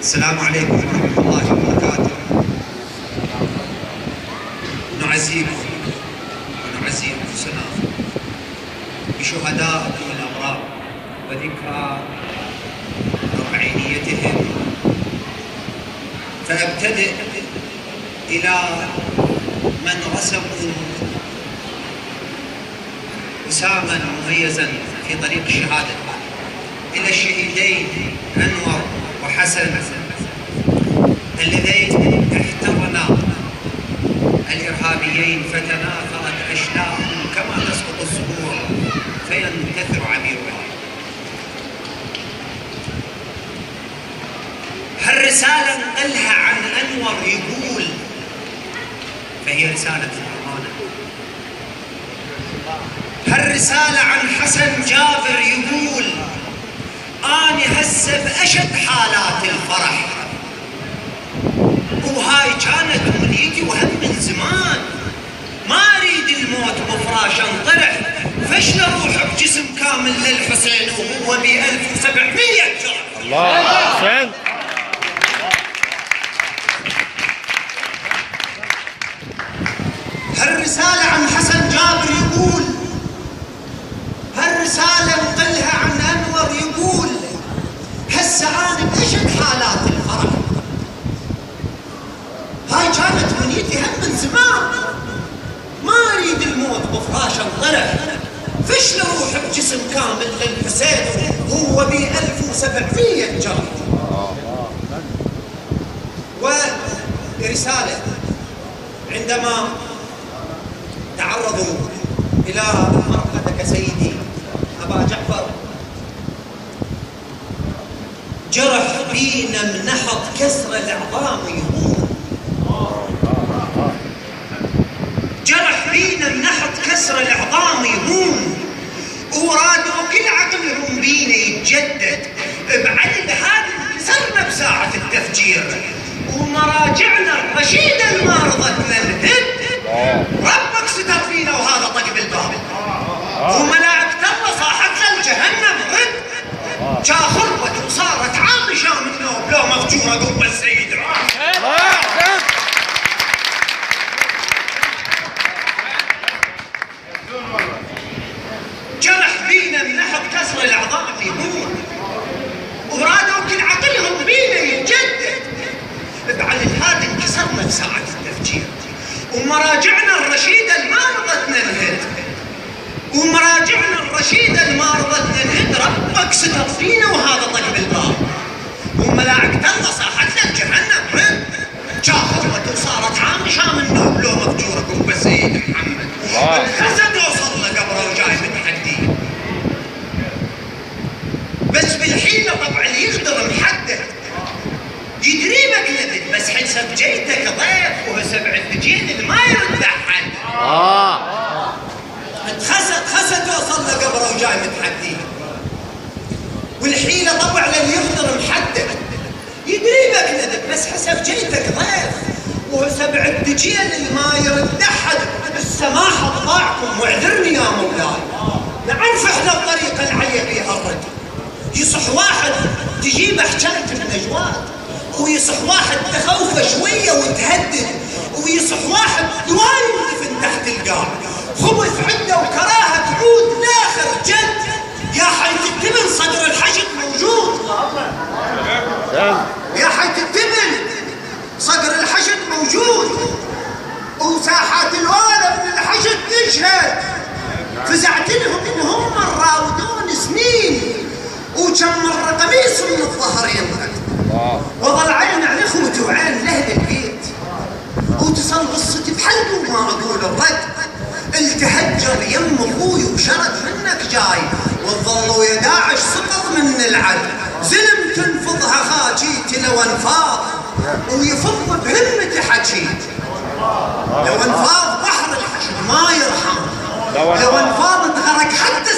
السلام عليكم ورحمة الله وبركاته. نعزيكم ونعزي أنفسنا بشهدائكم الأبرار وذكرى أربعينيتهم، فأبتدئ إلى من رسموا وساما مميزا في طريق الشهادة، إلى الشهيدين أنور وحسن اللذين احتضنا الإرهابيين فتناثرت أشلاءهم كما تسقط الزهور فينتثر عبيرها. هالرسالة نقلها عن أنور يقول، فهي رسالة أمانة. هالرسالة عن حسن جابر يقول: أنا هسه بأشد حالات الفرح، وهاي كانت أمنيتي وهم من زمان، ما أريد الموت بفراش انطرح، فشل أروح بجسم كامل للحسين وهو ب1700 جرح. الله حسين. هالرسالة عن حسن جابر يقول، هالرسالة نقلها عن أنور يقول: هسه أنا بأشد حالات الفرح، هاي كانت منيتي هم من زمان، ما أريد الموت بفراش انطرح، فشل أروح بجسم كامل للحسين وهو ب1700 جرح. ورسالة عندما تعرضوا إلى مرقدك سيدي أبا جعفر، جرح بينا من نحط كسر العظام يهون، جرح بينا من نحط كسر العظام يهون، ورادوا كل عقلهم بينا يتجدد، بعدد هذا انكسرنا بساعة التفجير، ومراجعنا الرشيدة ما رضتنا الهد، ربك ستر فينا وهذا طق بالباب، وملائكة الله صاحت للجهنم رد، جا خربت وصارت عامشة من نوب لو مفجورة قبة السيد جرح بينا من نحط كسر العظام يهون، ورادوا كل عقلهم بينا يتجدد، بعد هذا انكسرنا بساعة التفجير، ومراجعنا الرشيدة ما رضتنا الهد، ومراجعنا الرشيدة ما رضتنا الهد، ربك ستر فينا وهذا طق بالباب، وملائكة الله صاحت للجهنم رد، جا خربت وصارت عامشة من نوب لو مفجورة قبة سيد محمد، الخزة توصل لقبره وجاي متحدي، بس بالحيلة طبعا يقدر محدد، يدريبك نبت بس حسب جيتك ضيف وهسه بعد تجين ما يرد احد. خست توصل لقبره وجاي متحدي، والحيلة طبعا اللي يقدر محدد، يدريبك نبت بس حسب جيتك ضيف وهسه بعد تجين ما يرد احد، السماحة بضاعكم واعذرني يا مولاي، نعرف احنا الطريقة العليا فيها الرد، يصح واحد تجيب حكاية النجوات، ويصح واحد تخوفه شوية وتهدد، ويصح واحد دواي يدفن تحت القاع، خبث عنده وكراهة تعود لاخر جد، يا حيث التبن صدر الحشد موجود، يا حيث التبن صدر الحشد موجود، وساحات الوالد من الحشد تشهد، فزعت لهم انهم راودون سنين، وكم مرة قميص من الظهر ينضرب، وظل عين على اخوتي وعين لاهل البيت، وتصل قصتي بحلقي وما اقول الرد، التهجر يم اخوي وشرد منك جاي، وتظلوا يا داعش سقط من العد، زلم تنفضها خاجيتي لو انفاض، ويفض بهمتي حكيت، لو انفاض بحر الحشد ما يرحم، لو انفاض تغرق حتى